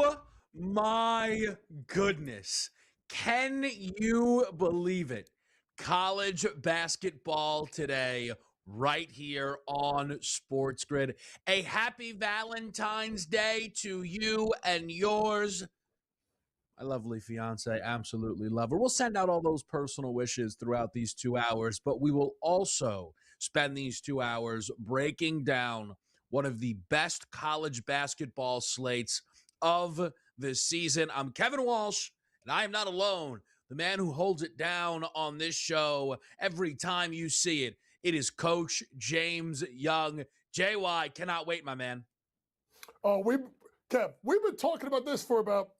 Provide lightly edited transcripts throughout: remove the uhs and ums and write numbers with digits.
Oh my goodness. Can you believe it? College basketball today, right here on SportsGrid. A happy Valentine's Day to you and yours. My lovely fiance, absolutely love her. We'll send out all those personal wishes throughout these 2 hours, but we will also spend these 2 hours breaking down one of the best college basketball slates of the season. I'm Kevin Walsh, and I am not alone. The man who holds it down on this show every time you see it, it is Coach James Young. JY, cannot wait, my man. Kev, we've been talking about this for about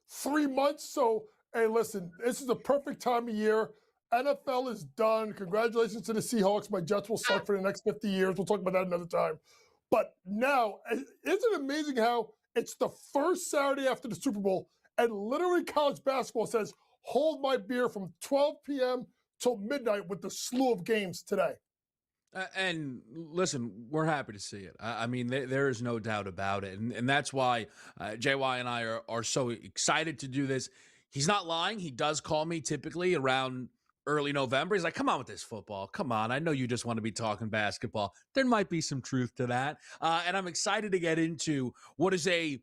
3 months. So, hey, listen, this is the perfect time of year. NFL is done. Congratulations to the Seahawks. My Jets will suck for the next 50 years. We'll talk about that another time. But now, isn't it amazing how it's the first Saturday after the Super Bowl, and literally college basketball says, hold my beer from 12 p.m. till midnight with the slew of games today. And listen, we're happy to see it. I mean, there is no doubt about it. And that's why JY and I are so excited to do this. He's not lying. He does call me typically around early November. He's like, come on with this football. Come on. I know you just want to be talking basketball. There might be some truth to that. And I'm excited to get into what is a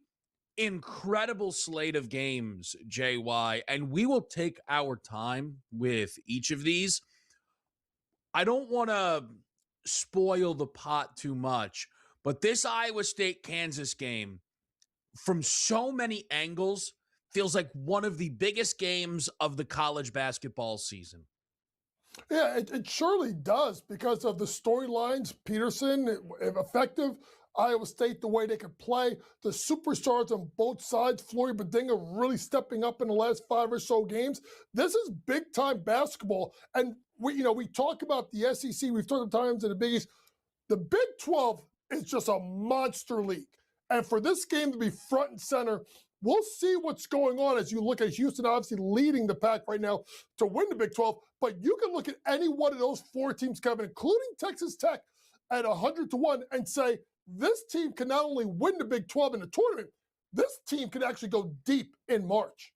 incredible slate of games, JY. And we will take our time with each of these. I don't want to spoil the pot too much, but this Iowa State-Kansas game, from so many angles, feels like one of the biggest games of the college basketball season. Yeah, it surely does because of the storylines. Peterson, effective. Iowa State, the way they could play. The superstars on both sides. Flory Badinga really stepping up in the last 5 or so games. This is big-time basketball. And we talk about the SEC. We've talked times in the Big East. The Big 12 is just a monster league. And for this game to be front and center, we'll see what's going on as you look at Houston obviously leading the pack right now to win the Big 12. But you can look at any one of those 4 teams, Kevin, including Texas Tech at 100-1 and say, this team can not only win the Big 12 in the tournament, this team can actually go deep in March.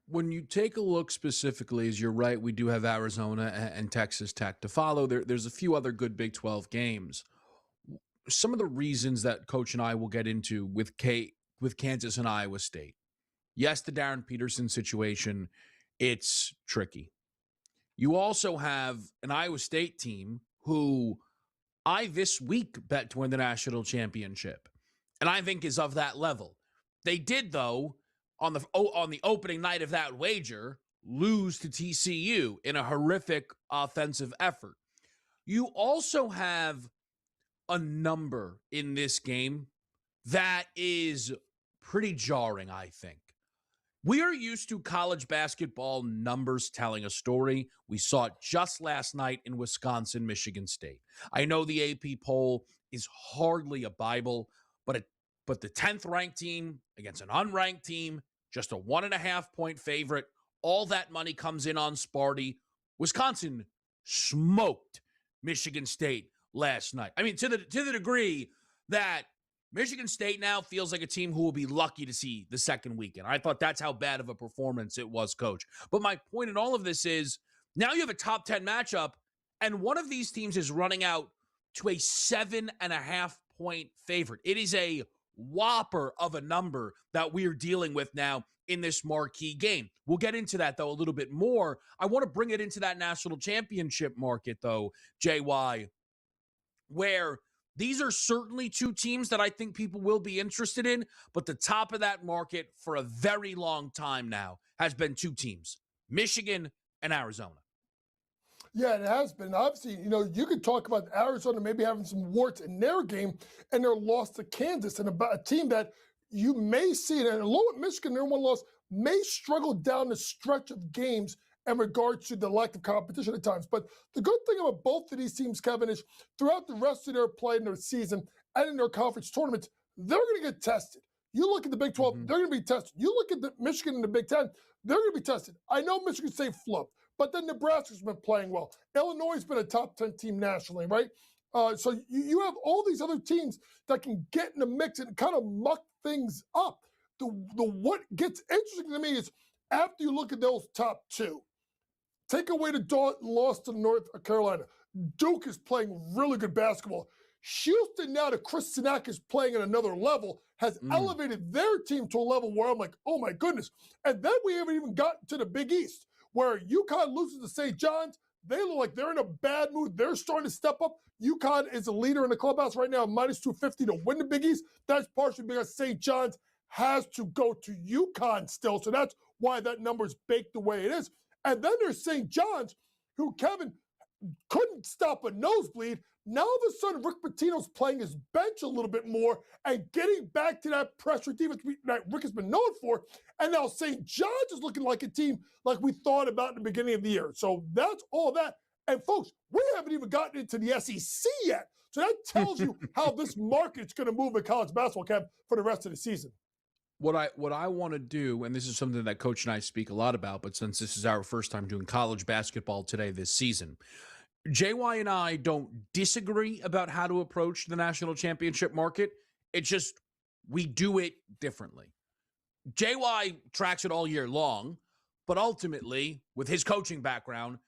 When you take a look specifically, as you're right, we do have Arizona and Texas Tech to follow. There's a few other good Big 12 games. Some of the reasons that Coach and I will get into with Kansas and Iowa State. Yes, the Darren Peterson situation, it's tricky. You also have an Iowa State team who I this week bet to win the national championship, and I think is of that level. They did, though, on the opening night of that wager, lose to TCU in a horrific offensive effort. You also have a number in this game that is pretty jarring, I think. We are used to college basketball numbers telling a story. We saw it just last night in Wisconsin, Michigan State. I know the AP poll is hardly a Bible, but the 10th ranked team against an unranked team, just a 1.5-point favorite. All that money comes in on Sparty. Wisconsin smoked Michigan State last night. I mean, to the degree that Michigan State now feels like a team who will be lucky to see the second weekend. I thought that's how bad of a performance it was, Coach. But my point in all of this is now you have a top 10 matchup, and one of these teams is running out to a 7.5-point favorite. It is a whopper of a number that we're dealing with now in this marquee game. We'll get into that, though, a little bit more. I want to bring it into that national championship market, though, JY, where these are certainly 2 teams that I think people will be interested in, but the top of that market for a very long time now has been 2 teams, Michigan and Arizona. Yeah, it has been. Obviously, you could talk about Arizona maybe having some warts in their game and their loss to Kansas, and about a team that you may see, and along with Michigan, their one loss, may struggle down the stretch of games in regards to the lack of competition at times. But the good thing about both of these teams, Kevin, is throughout the rest of their play in their season and in their conference tournaments, they're going to get tested. You look at the Big 12, they're going to be tested. You look at the Michigan and the Big 10, they're going to be tested. I know Michigan State flubbed, but then Nebraska's been playing well. Illinois has been a top 10 team nationally, right? So you have all these other teams that can get in the mix and kind of muck things up. the what gets interesting to me is after you look at those top two, take away the loss to North Carolina. Duke is playing really good basketball. Houston, now that Chris Sinak is playing at another level, has elevated their team to a level where I'm like, oh my goodness. And then we haven't even gotten to the Big East, where UConn loses to St. John's. They look like they're in a bad mood. They're starting to step up. UConn is a leader in the clubhouse right now, minus 250 to win the Big East. That's partially because St. John's has to go to UConn still. So that's why that number is baked the way it is. And then there's St. John's, who Kevin couldn't stop a nosebleed. Now all of a sudden, Rick Pitino's playing his bench a little bit more and getting back to that pressure defense that Rick has been known for. And now St. John's is looking like a team like we thought about in the beginning of the year. So that's all that. And folks, we haven't even gotten into the SEC yet. So that tells you how this market's going to move in college basketball, Kev, for the rest of the season. What I want to do, and this is something that Coach and I speak a lot about, but since this is our first time doing college basketball today this season, JY and I don't disagree about how to approach the national championship market. It's just we do it differently. JY tracks it all year long, but ultimately, with his coaching background,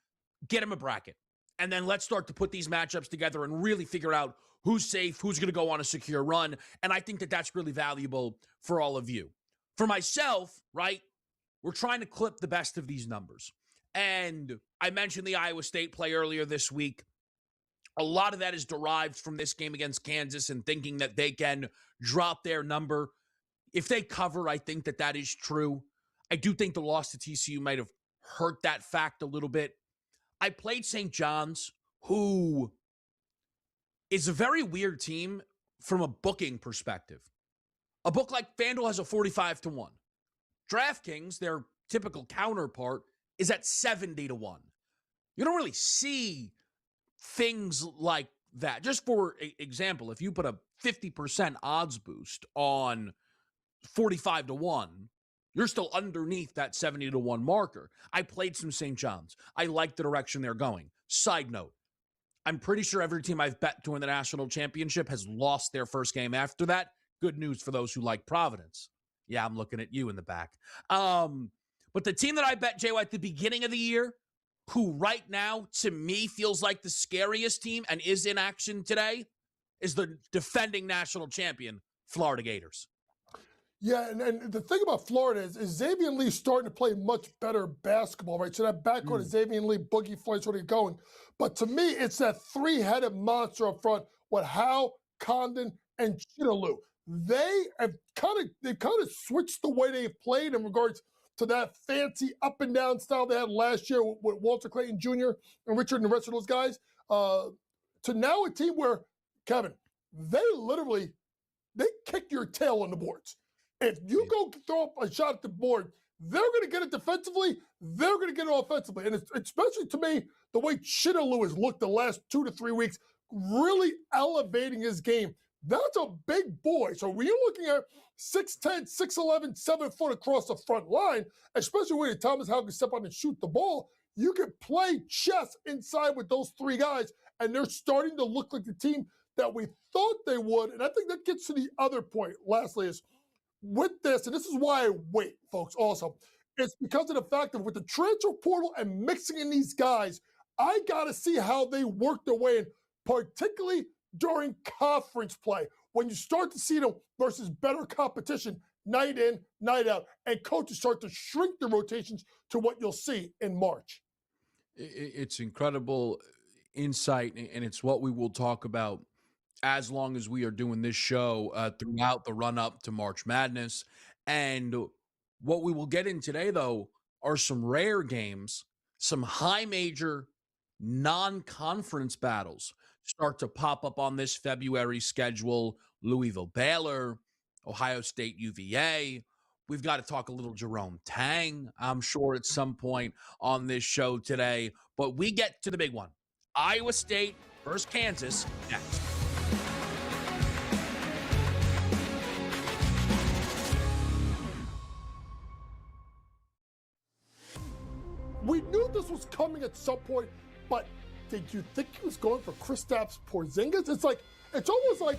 get him a bracket. And then let's start to put these matchups together and really figure out who's safe, who's going to go on a secure run. And I think that that's really valuable for all of you. For myself, right, we're trying to clip the best of these numbers. And I mentioned the Iowa State play earlier this week. A lot of that is derived from this game against Kansas and thinking that they can drop their number. If they cover, I think that that is true. I do think the loss to TCU might have hurt that fact a little bit. I played St. John's, who is a very weird team from a booking perspective. A book like FanDuel has a 45-1. DraftKings, their typical counterpart, is at 70-1. You don't really see things like that. Just for example, if you put a 50% odds boost on 45-1, you're still underneath that 70-1 marker. I played some St. John's. I like the direction they're going. Side note, I'm pretty sure every team I've bet to win the national championship has lost their first game after that. Good news for those who like Providence. Yeah, I'm looking at you in the back. But the team that I bet, JY, at the beginning of the year, who right now, to me, feels like the scariest team and is in action today, is the defending national champion, Florida Gators. Yeah, and the thing about Florida is Xavier Lee's starting to play much better basketball, right? So that backcourt of Xavier Lee, Boogie Flight's already going. But to me, it's that three-headed monster up front with Howe, Condon, and Chinalu. They've kind of switched the way they've played in regards to that fancy up and down style they had last year with Walter Clayton Jr. and Richard and the rest of those guys, to now a team where, Kevin, they kick your tail on the boards. If you go throw up a shot at the board, they're going to get it defensively. They're going to get it offensively. And it's, especially to me, the way Chinalu has looked the last 2 to 3 weeks, really elevating his game. That's a big boy. So when you're looking at 6'10", 6'11", 7 foot across the front line, especially when Thomas Howell can step out and shoot the ball, you can play chess inside with those three guys, and they're starting to look like the team that we thought they would. And I think that gets to the other point, lastly, is with this, and this is why I wait, folks, also, it's because of the fact that with the transfer portal and mixing in these guys, I got to see how they work their way in, particularly during conference play, when you start to see them versus better competition night in, night out, and coaches start to shrink the rotations to what you'll see in March. It's incredible insight, and it's what we will talk about as long as we are doing this show throughout the run-up to March Madness. And what we will get in today, though, are some rare games, some high-major non-conference battles start to pop up on this February schedule. Louisville, Baylor, Ohio State, UVA. We've got to talk a little Jerome Tang, I'm sure, at some point on this show today. But we get to the big one. Iowa State versus Kansas next. We knew this was coming at some point, but did you think he was going for Kristaps Porzingis? It's almost like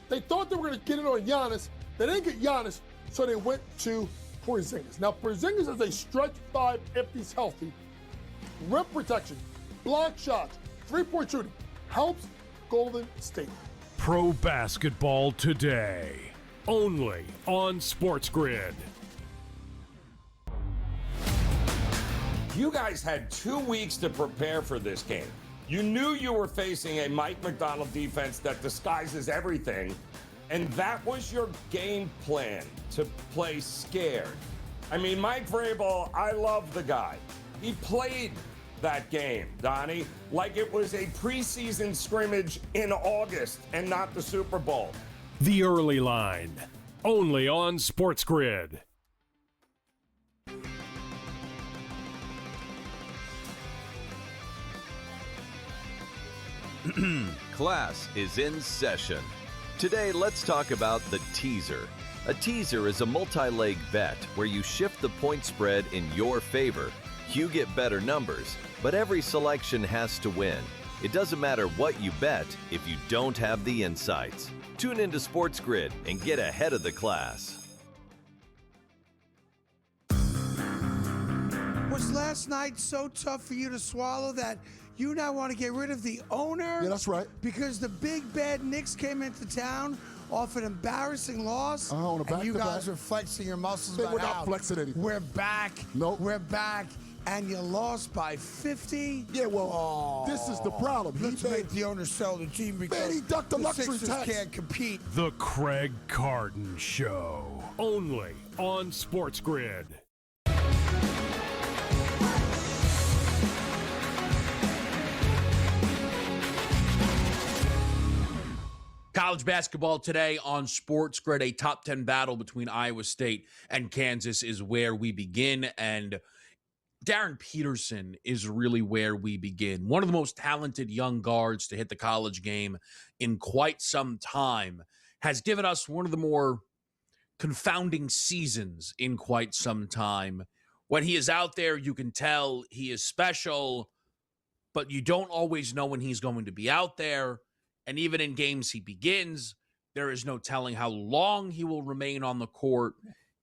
they thought they were going to get it on Giannis. They didn't get Giannis, So they went to Porzingis. Now, Porzingis is a stretch 5 if he's healthy. Rim protection, block shots, three-point shooting helps Golden State. Pro basketball today, only on SportsGrid. You guys had 2 weeks to prepare for this game. You knew you were facing a Mike McDonald defense that disguises everything, and that was your game plan, to play scared. I mean, Mike Vrabel, I love the guy. He played that game, Donnie, like it was a preseason scrimmage in August and not the Super Bowl. The Early Line, only on SportsGrid. Class is in session. Today, let's talk about the teaser. A teaser is a multi-leg bet where you shift the point spread in your favor. You get better numbers, but every selection has to win. It doesn't matter what you bet if you don't have the insights. Tune into SportsGrid and get ahead of the class. Was last night so tough for you to swallow that you now want to get rid of the owner? Yeah, that's right. Because the big bad Knicks came into town off an embarrassing loss, On a and you back-to-back. guys are flexing your muscles. They about were not how flexing anything. We're back. Nope. We're back, and you lost by 50. Yeah, well, this is the problem. Let's make the owner sell the team because he ducked the luxury Sixers tax. can't compete. The Craig Carton Show, only on SportsGrid. College basketball today on SportsGrid. A top 10 battle between Iowa State and Kansas is where we begin. And Darren Peterson is really where we begin. One of the most talented young guards to hit the college game in quite some time, has given us one of the more confounding seasons in quite some time. When he is out there, you can tell he is special, but you don't always know when he's going to be out there. And even in games he begins, there is no telling how long he will remain on the court.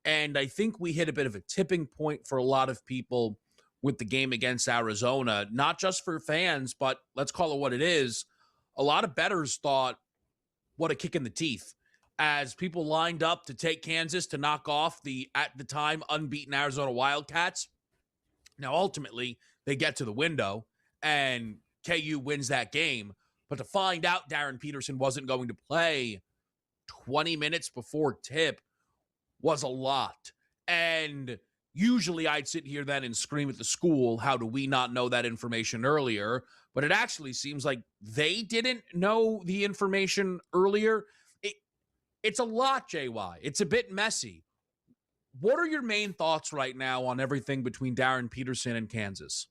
And I think we hit a bit of a tipping point for a lot of people with the game against Arizona, not just for fans, but let's call it what it is. A lot of bettors thought, what a kick in the teeth, as people lined up to take Kansas to knock off the, at the time, unbeaten Arizona Wildcats. Now, ultimately, they get to the window and KU wins that game. But to find out Darren Peterson wasn't going to play 20 minutes before tip was a lot. And usually I'd sit here then and scream at the school, how do we not know that information earlier? But it actually seems like they didn't know the information earlier. It's a lot, JY. It's a bit messy. What are your main thoughts right now on everything between Darren Peterson and Kansas?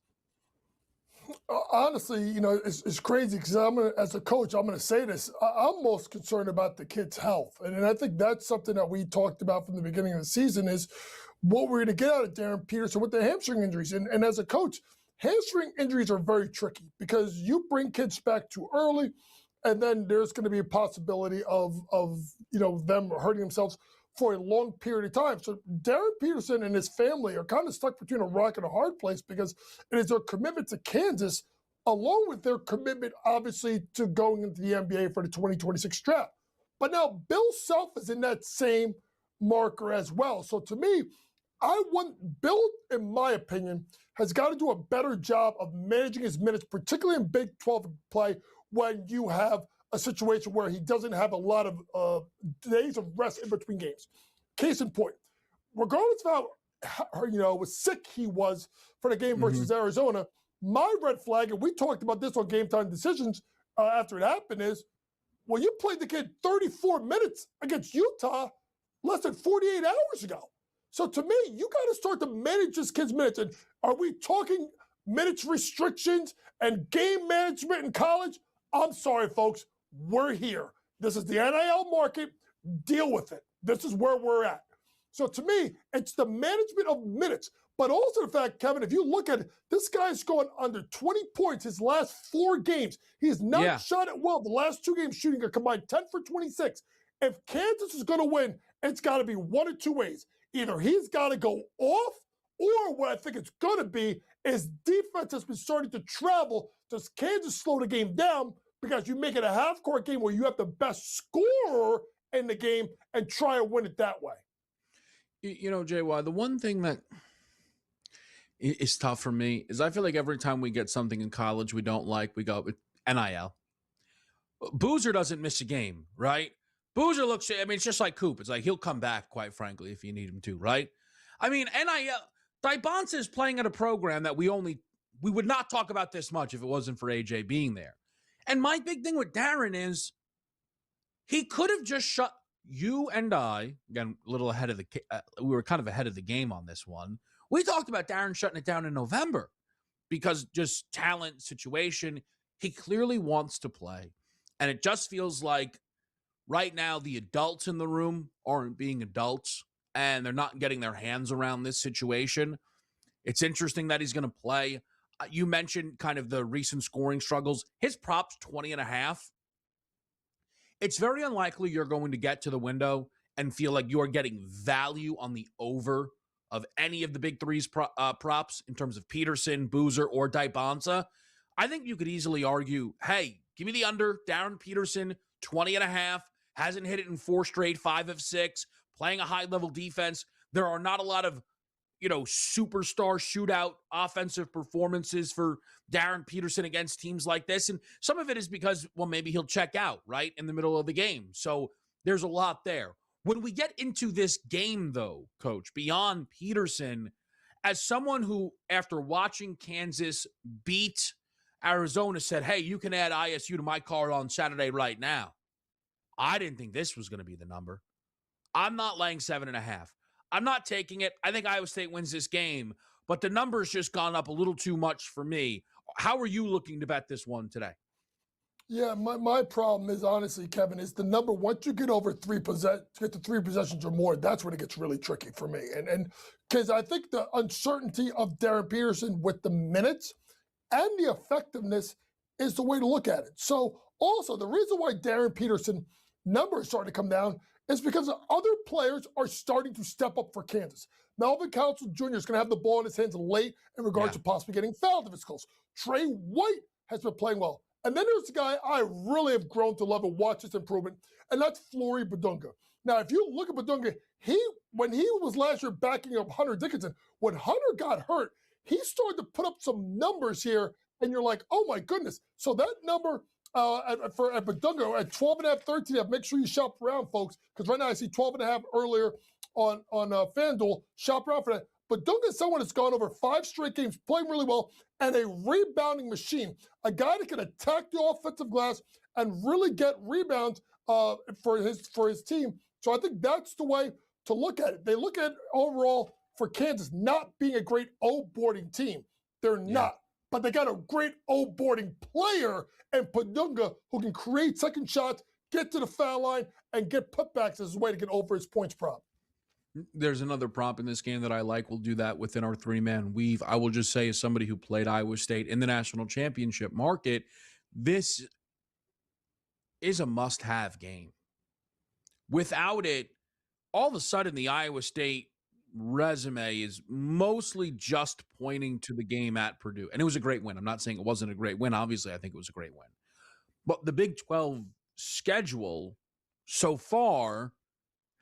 Honestly, it's crazy because as a coach, I'm going to say this. I'm most concerned about the kid's health. And I think that's something that we talked about from the beginning of the season is what we're going to get out of Darren Peterson with the hamstring injuries. And as a coach, hamstring injuries are very tricky because you bring kids back too early, and then there's going to be a possibility of them hurting themselves for a long period of time. So Darren Peterson and his family are kind of stuck between a rock and a hard place because it is their commitment to Kansas, along with their commitment, obviously, to going into the NBA for the 2026 draft. But now Bill Self is in that same marker as well. So to me, Bill, in my opinion, has got to do a better job of managing his minutes, particularly in Big 12 play, when you have a situation where he doesn't have a lot of days of rest in between games. Case in point, regardless of how sick he was for the game versus Arizona, my red flag, and we talked about this on Game Time Decisions after it happened, is when you played the kid 34 minutes against Utah less than 48 hours ago. So to me, you got to start to manage this kid's minutes. And are we talking minutes restrictions and game management in college? I'm sorry, folks. We're here. This is the NIL market. Deal with it. This is where we're at. So to me, it's the management of minutes, but also the fact, Kevin, if you look at it, this guy's gone under 20 points his last 4 games. He has not shot it well. The last 2 games shooting a combined 10 for 26. If Kansas is going to win it's got to be one or two ways. Either he's got to go off, or what I think it's going to be is defense has been starting to travel. Does Kansas slow the game down because you make it a half-court game where you have the best scorer in the game and try to win it that way? You know, JY, the one thing that is tough for me is I feel like every time we get something in college we don't like, we go with NIL. Boozer doesn't miss a game, right? Boozer looks, I mean, it's just like Coop. It's like he'll come back, quite frankly, if you need him to, right? I mean, NIL, Dybonsa is playing at a program that we would not talk about this much if it wasn't for AJ being there. And my big thing with Darren is he could have just shut you and I, again, a little ahead of we were kind of ahead of the game on this one. We talked about Darren shutting it down in November because just talent situation. He clearly wants to play. And it just feels like right now the adults in the room aren't being adults and they're not getting their hands around this situation. It's interesting that he's going to play. You mentioned kind of the recent scoring struggles. His prop's 20.5. It's very unlikely you're going to get to the window and feel like you're getting value on the over of any of the big threes props in terms of Peterson, Boozer, or Dybonsa. I think you could easily argue, hey, give me the under. Darren Peterson, 20.5, hasn't hit it in 4 straight, 5 of 6, playing a high-level defense. There are not a lot of, superstar shootout offensive performances for Darren Peterson against teams like this. And some of it is because, well, maybe he'll check out, right, in the middle of the game. So there's a lot there. When we get into this game, though, Coach, beyond Peterson, as someone who, after watching Kansas beat Arizona, said, hey, you can add ISU to my card on Saturday right now, I didn't think this was going to be the number. I'm not laying 7.5. I'm not taking it. I think Iowa State wins this game, but the number's just gone up a little too much for me. How are you looking to bet this one today? Yeah, my problem is, honestly, Kevin, is the number. Once you get over get to 3 possessions or more, that's when it gets really tricky for me. And because I think the uncertainty of Darren Peterson with the minutes and the effectiveness is the way to look at it. So also the reason why Darren Peterson numbers starting to come down is because other players are starting to step up for Kansas. Melvin Council Jr. is going to have the ball in his hands late in regards to possibly getting fouled if it's close. Trey White has been playing well. And then there's a guy I really have grown to love and watch his improvement, and that's Flory Badunga. Now, if you look at Badunga, when he was last year backing up Hunter Dickinson, when Hunter got hurt, he started to put up some numbers here, and you're like, oh my goodness. So that number at Badunga at 12.5, 13.5, make sure you shop around, folks, because right now I see 12.5 earlier on FanDuel. Shop around for that. Badunga is someone that's gone over 5 straight games, playing really well, and a rebounding machine. A guy that can attack the offensive glass and really get rebounds for his team. So I think that's the way to look at it. They look at overall for Kansas not being a great O-boarding team. They're not. But they got a great O-boarding player in Badunga who can create second shots, get to the foul line, and get putbacks as a way to get over his points prop. There's another prop in this game that I like. We'll do that within our 3-man weave. I will just say, as somebody who played Iowa State in the national championship market, this is a must-have game. Without it, all of a sudden the Iowa State resume is mostly just pointing to the game at Purdue. And it was a great win. I'm not saying it wasn't a great win. Obviously, I think it was a great win. But the Big 12 schedule so far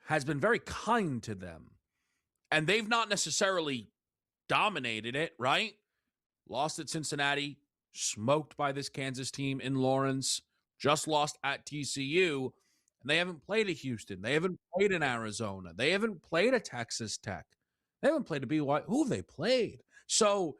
has been very kind to them. And they've not necessarily dominated it, right? Lost at Cincinnati, smoked by this Kansas team in Lawrence, just lost at TCU, and they haven't played at Houston. They haven't played in Arizona. They haven't played at Texas Tech. They haven't played at BYU. Who have they played? So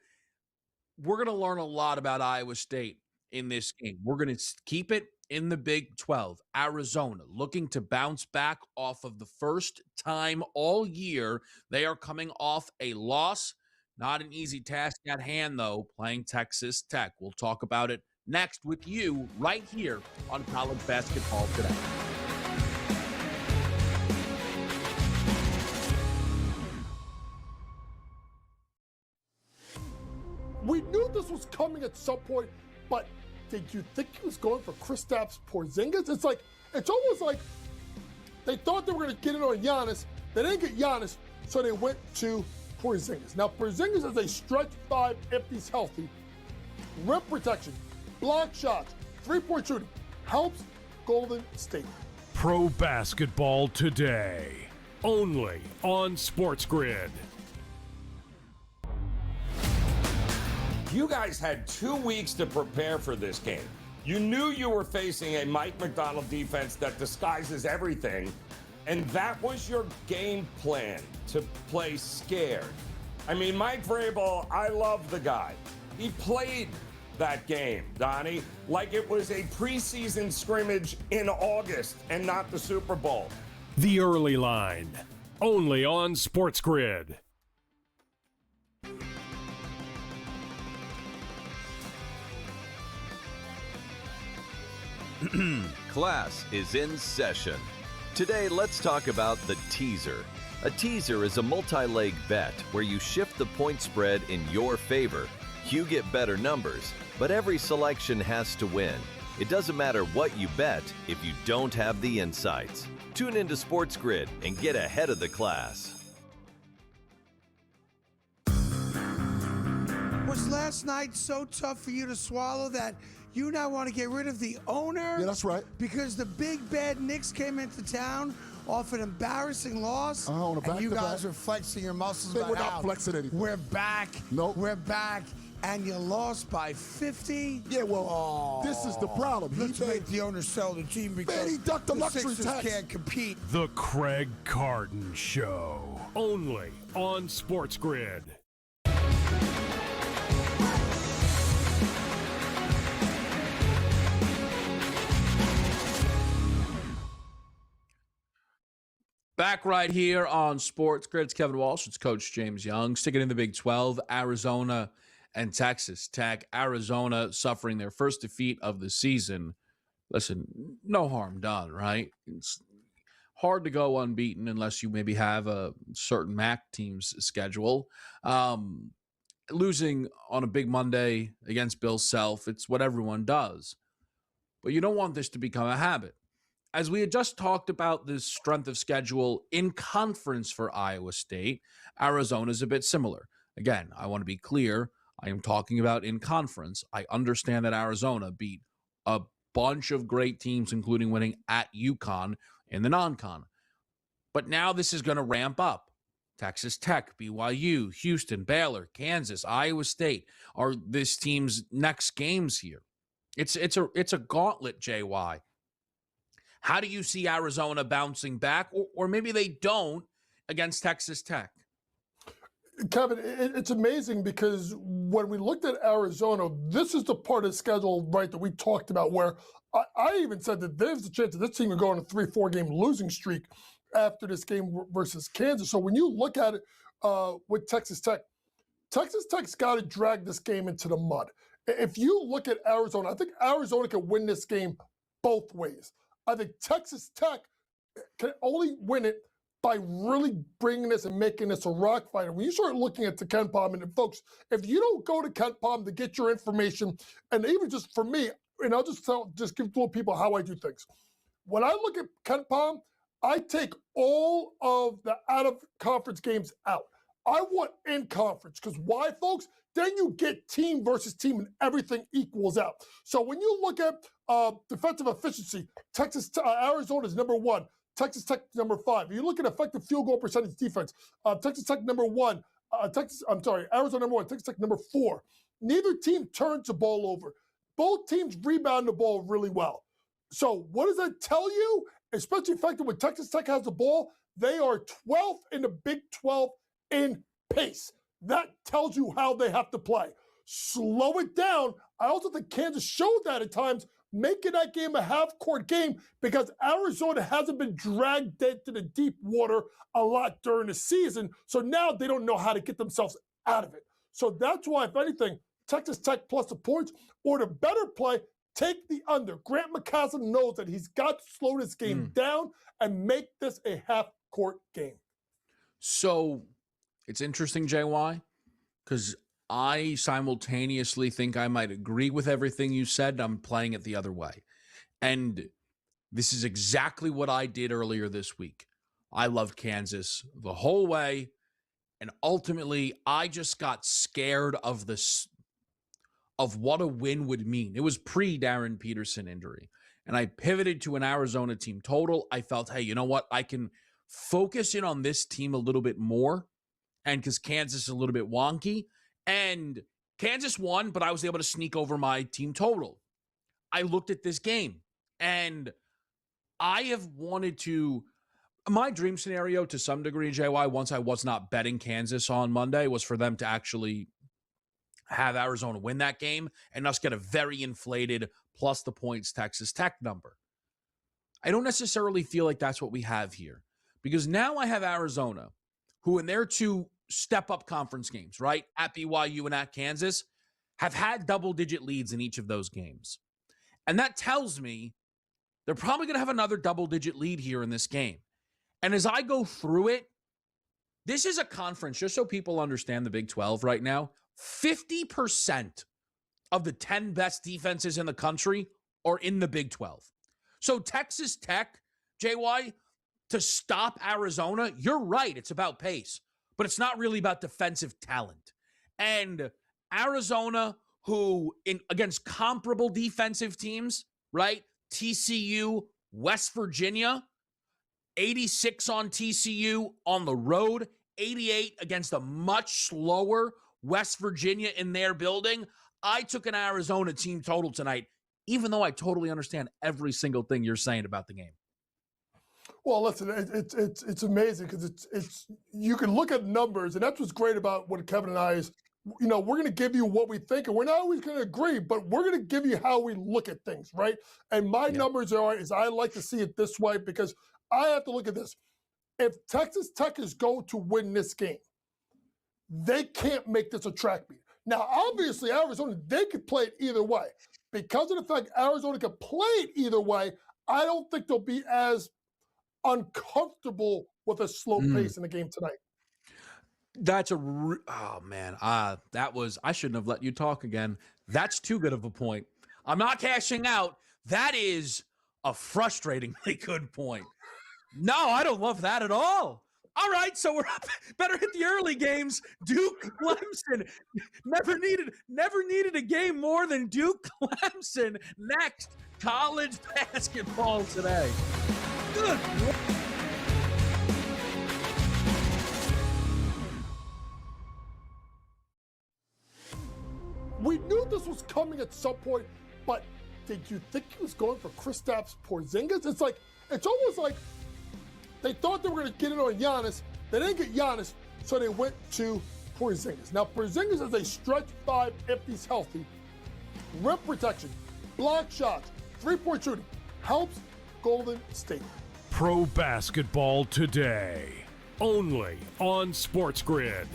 we're going to learn a lot about Iowa State in this game. We're going to keep it in the Big 12. Arizona looking to bounce back off of the first time all year. They are coming off a loss. Not an easy task at hand, though, playing Texas Tech. We'll talk about it next with you right here on College Basketball Today. We knew this was coming at some point, but did you think he was going for Kristaps Porzingis? It's almost like They thought they were going to get it on Giannis. They didn't get Giannis, so they went to Porzingis. Now, Porzingis is a stretch five if he's healthy. Rim protection, block shots, three-point shooting. Helps Golden State. Pro basketball today. Only on SportsGrid. You guys had 2 weeks to prepare for this game. You knew you were facing a Mike McDonald defense that disguises everything, and that was your game plan, to play scared. I mean, Mike Vrabel, I love the guy. He played that game, Donnie, like it was a preseason scrimmage in August and not the Super Bowl. The Early Line. Only on SportsGrid. Class is in session. Today, let's talk about the teaser. A teaser is a multi-leg bet where you shift the point spread in your favor. You get better numbers, but every selection has to win. It doesn't matter what you bet if you don't have the insights. Tune into SportsGrid and get ahead of the class. Was last night so tough for you to swallow that you now want to get rid of the owner? Yeah, that's right. Because the big bad Knicks came into town off an embarrassing loss. On a and you back-to-back. guys are flexing your muscles. They about were not how flexing anything. We're back. Nope. We're back. And you lost by 50. Yeah, well, this is the problem. Let's make the owner sell the team because he ducked the luxury Sixers tax. can't compete. The Craig Carton Show. Only on SportsGrid. Back right here on SportsGrid. It's Kevin Walsh. It's Coach James Young. Sticking in the Big 12, Arizona and Texas Tech. Arizona suffering their first defeat of the season. Listen, no harm done, right? It's hard to go unbeaten unless you maybe have a certain MAC team's schedule. Losing on a big Monday against Bill Self, it's what everyone does. But you don't want this to become a habit. As we had just talked about the strength of schedule in conference for Iowa State, Arizona is a bit similar. Again, I want to be clear. I am talking about in conference. I understand that Arizona beat a bunch of great teams, including winning at UConn in the non-con. But now this is going to ramp up. Texas Tech, BYU, Houston, Baylor, Kansas, Iowa State are this team's next games here. It's a gauntlet, JY. How do you see Arizona bouncing back? Or maybe they don't against Texas Tech? Kevin, it's amazing because when we looked at Arizona, this is the part of the schedule, right, that we talked about where I even said that there's a chance that this team would go on a 3-4 game losing streak after this game versus Kansas. So when you look at it with Texas Tech's got to drag this game into the mud. If you look at Arizona, I think Arizona can win this game both ways. I think Texas Tech can only win it by really bringing this and making this a rock fight. And when you start looking at the KenPom, and folks, if you don't go to KenPom to get your information, and even just for me, and I'll just give little people how I do things. When I look at KenPom, I take all of the out-of-conference games out. I want in-conference, because why, folks? Then you get team versus team and everything equals out. So when you look at defensive efficiency, Arizona is number 1. Texas Tech number 5. If you look at effective field goal percentage defense, Texas Tech number 1. Arizona number 1. Texas Tech number 4. Neither team turns the ball over. Both teams rebound the ball really well. So what does that tell you? Especially effective when Texas Tech has the ball, they are 12th in the Big 12 in pace. That tells you how they have to play. Slow it down. I also think Kansas showed that at times, making that game a half-court game because Arizona hasn't been dragged into the deep water a lot during the season. So now they don't know how to get themselves out of it. So that's why, if anything, Texas Tech plus the points, or the better play, take the under. Grant McCasland knows that he's got to slow this game down and make this a half-court game. So it's interesting, JY, because I simultaneously think I might agree with everything you said. I'm playing it the other way. And This is exactly what I did earlier this week. I loved Kansas the whole way, and ultimately, I just got scared of what a win would mean. It was pre-Darren Peterson injury, and I pivoted to an Arizona team total. I felt, hey, you know what? I can focus in on this team a little bit more, and because Kansas is a little bit wonky, and Kansas won, but I was able to sneak over my team total. I looked at this game, and I have wanted to, my dream scenario to some degree, JY, once I was not betting Kansas on Monday, was for them to actually have Arizona win that game and us get a very inflated plus the points Texas Tech number. I don't necessarily feel like that's what we have here, because now I have Arizona, who in their two step-up conference games, right, at BYU and at Kansas, have had double-digit leads in each of those games. And that tells me they're probably going to have another double-digit lead here in this game. And as I go through it, this is a conference, just so people understand the Big 12 right now, 50% of the 10 best defenses in the country are in the Big 12. So Texas Tech, JY, to stop Arizona, you're right, it's about pace, but it's not really about defensive talent. And Arizona, who against comparable defensive teams, right? TCU, West Virginia, 86 on TCU on the road, 88 against a much slower West Virginia in their building. I took an Arizona team total tonight, even though I totally understand every single thing you're saying about the game. Well, listen, it's amazing because it's you can look at numbers, and that's what's great about what Kevin and I is. You know, we're going to give you what we think, and we're not always going to agree, but we're going to give you how we look at things, right? And my numbers is I like to see it this way because I have to look at this. If Texas Tech is going to win this game, they can't make this a track meet. Now, obviously, Arizona, they could play it either way. Because of the fact Arizona could play it either way, I don't think they'll be as uncomfortable with a slow pace in the game tonight. That's I shouldn't have let you talk again. That's too good of a point. I'm not cashing out. That is a frustratingly good point. No, I don't love that at all. All right, so we're up. Better hit the early games. Duke, Clemson. Never needed a game more than Duke, Clemson. Next, college basketball today. Good. We knew this was coming at some point, but did you think he was going for Kristaps Porzingis? It's almost like they thought they were going to get it on Giannis. They didn't get Giannis, so they went to Porzingis. Now, Porzingis is a stretch five if he's healthy. Rim protection, block shots, three-point shooting. Helps Golden State. Pro basketball today. Only on SportsGrid.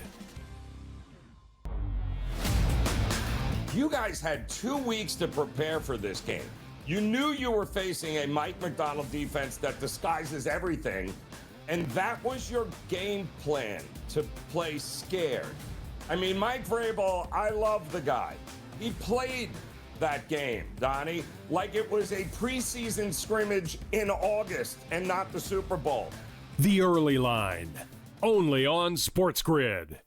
You guys had 2 weeks to prepare for this game. You knew you were facing a Mike McDonald defense that disguises everything, and that was your game plan, to play scared. I mean, Mike Vrabel, I love the guy. He played that game, Donnie, like it was a preseason scrimmage in August and not the Super Bowl. The Early Line. Only on SportsGrid.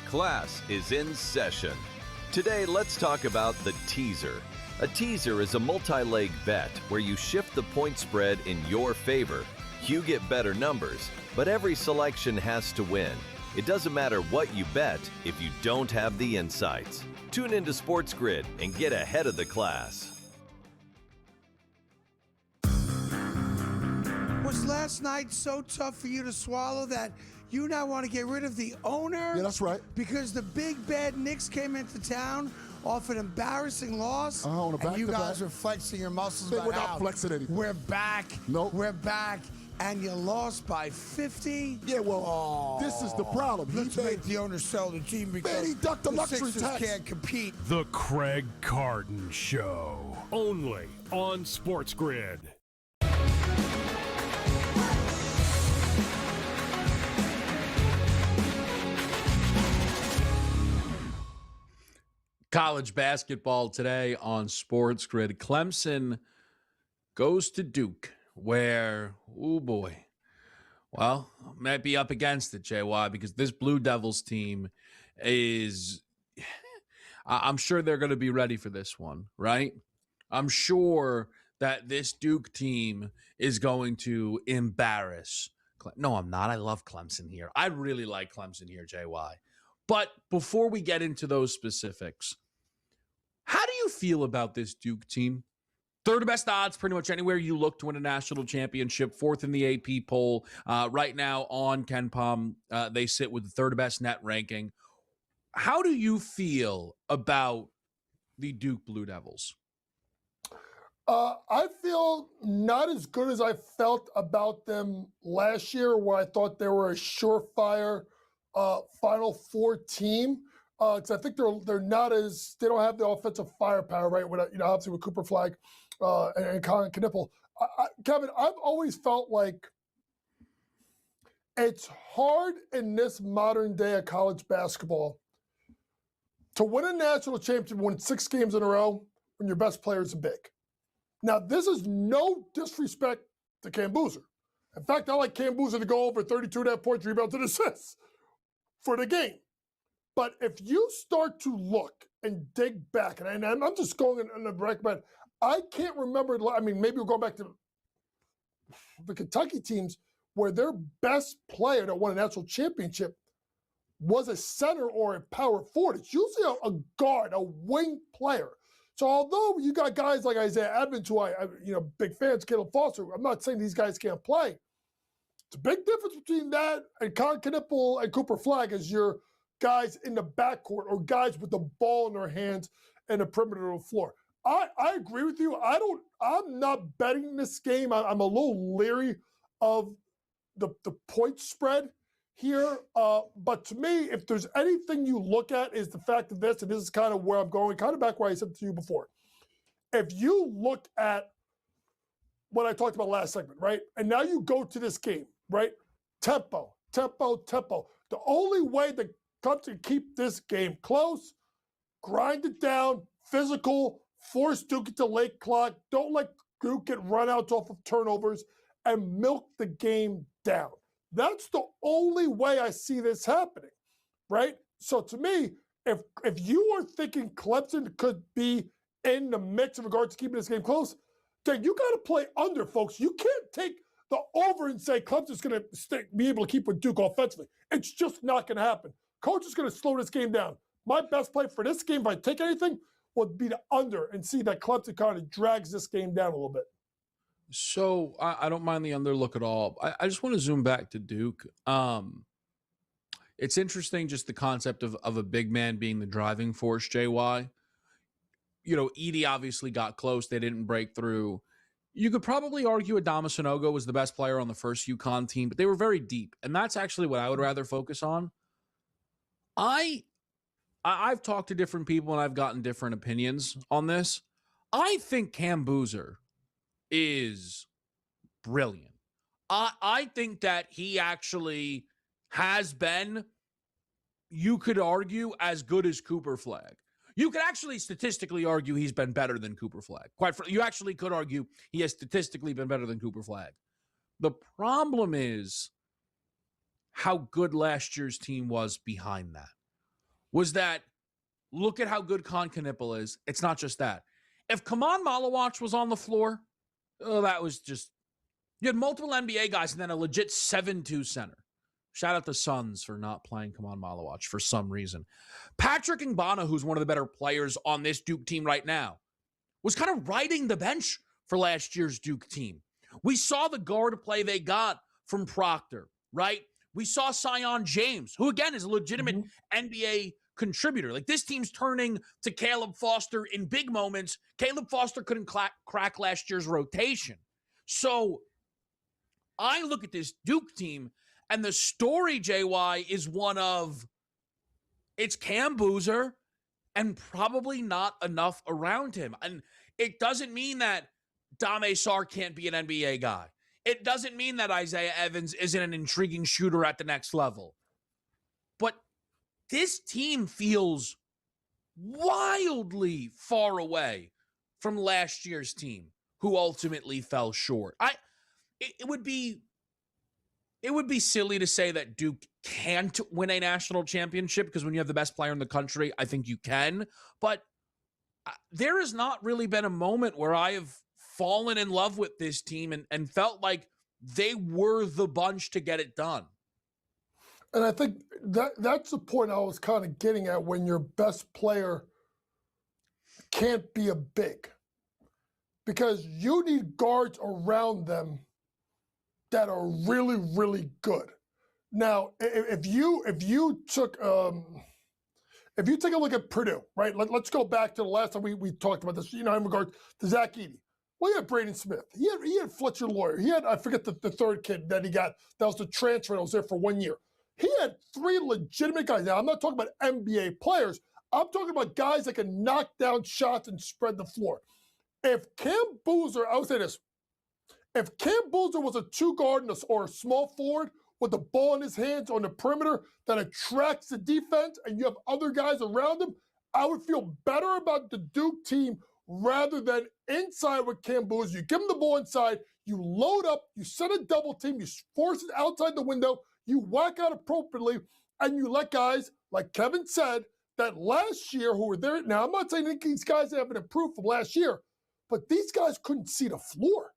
Class is in session. Today, let's talk about the teaser. A teaser is a multi-leg bet where you shift the point spread in your favor. You get better numbers, but every selection has to win. It doesn't matter what you bet if you don't have the insights. Tune into SportsGrid and get ahead of the class. Was last night so tough for you to swallow that you now want to get rid of the owner? Yeah, that's right. Because the big bad Knicks came into town off an embarrassing loss, on a and you back-to-back. guys are flexing your muscles They about were not how flexing anything. we're back. Nope. We're back, and you lost by 50. Yeah, well, this is the problem. Let's make the owner sell the team because he ducked the luxury Sixers tax. can't compete. The Craig Carton Show. Only on SportsGrid. College basketball today on SportsGrid. Clemson goes to Duke, where, oh boy, well, might be up against it, JY, because this Blue Devils team is, I'm sure they're going to be ready for this one, right? I'm sure that this Duke team is going to embarrass. No, I'm not. I love Clemson here. I really like Clemson here, JY. But before we get into those specifics, how do you feel about this Duke team? Third best odds pretty much anywhere you look to win a national championship. Fourth in the AP poll. Right now on KenPom, they sit with the third best net ranking. How do you feel about the Duke Blue Devils? I feel not as good as I felt about them last year, where I thought they were a surefire Final Four team. Because I think they don't have the offensive firepower, right? Obviously with Cooper Flag and Colin Knippel. Kevin, I've always felt like it's hard in this modern day of college basketball to win a national championship, win 6 games in a row when your best player is big. Now, this is no disrespect to Cam Boozer. In fact, I like Cam Boozer to go over 32.5 points, rebounds, and assists for the game. But if you start to look and dig back, and I'm just going on the record, I can't remember, maybe we'll go back to the Kentucky teams where their best player that won a national championship was a center or a power forward. It's usually a guard, a wing player. So although you got guys like Isaiah Evans, who I big fans, Caleb Foster, I'm not saying these guys can't play. It's a big difference between that and Colin Knippel and Cooper Flag as your guys in the backcourt or guys with the ball in their hands and the perimeter of the floor. I agree with you. I'm not betting this game. I'm a little leery of the point spread here. But to me, if there's anything you look at is the fact of this, and this is kind of where I'm going, kind of back where I said to you before. If you look at what I talked about last segment, right? And now you go to this game, right? Tempo. The only way the Cubs can keep this game close, grind it down, physical, force Duke to late clock, don't let Duke get run out off of turnovers, and milk the game down. That's the only way I see this happening, right? So to me, if you are thinking Clemson could be in the mix in regards to keeping this game close, then you got to play under, folks. You can't take the over and say Clemson's going to be able to keep with Duke offensively. It's just not going to happen. Coach is going to slow this game down. My best play for this game, if I take anything, would be the under and see that Clemson kind of drags this game down a little bit. So I don't mind the under look at all. I just want to zoom back to Duke. It's interesting, just the concept of a big man being the driving force, JY. Edey obviously got close. They didn't break through. You could probably argue Adama Sanogo was the best player on the first UConn team, but they were very deep. And that's actually what I would rather focus on. I've talked to different people and I've gotten different opinions on this. I think Cam Boozer is brilliant. I think that he actually has been, you could argue, as good as Cooper Flag. You could actually statistically argue he's been better than Cooper Flag. You actually could argue he has statistically been better than Cooper Flag. The problem is how good last year's team was behind that. Was that, look at how good Con Knippel is. It's not just that. If Kaman Malawach was on the floor, that was just, you had multiple NBA guys and then a legit 7-2 center. Shout out to Suns for not playing Kaman Malawach for some reason. Patrick Ngbana, who's one of the better players on this Duke team right now, was kind of riding the bench for last year's Duke team. We saw the guard play they got from Proctor, right? We saw Sion James, who again is a legitimate NBA contributor. Like, this team's turning to Caleb Foster in big moments. Caleb Foster couldn't crack last year's rotation. So I look at this Duke team, and the story, JY, is one of, it's Cam Boozer and probably not enough around him. And it doesn't mean that Dame Sarr can't be an NBA guy. It doesn't mean that Isaiah Evans isn't an intriguing shooter at the next level. But this team feels wildly far away from last year's team, who ultimately fell short. It would be silly to say that Duke can't win a national championship, because when you have the best player in the country, I think you can. But there has not really been a moment where I have fallen in love with this team and felt like they were the bunch to get it done. And I think that's the point I was kind of getting at, when your best player can't be a big. Because you need guards around them that are really, really good. Now, if you take a look at Purdue, right? Let's go back to the last time we talked about this, in regard to Zach Edey. Well, he had Braden Smith. He had Fletcher Lawyer. He had, I forget the third kid that he got. That was the transfer that was there for 1 year. He had 3 legitimate guys. Now, I'm not talking about NBA players. I'm talking about guys that can knock down shots and spread the floor. If Cam Boozer, I would say this, if Cam Boozer was a 2-guard or a small forward with the ball in his hands on the perimeter that attracts the defense, and you have other guys around him, I would feel better about the Duke team rather than inside with Cam Boozer. You give him the ball inside, you load up, you set a double team, you force it outside the window, you whack out appropriately, and you let guys, like Kevin said, that last year who were there. Now, I'm not saying that these guys haven't improved from last year, but these guys couldn't see the floor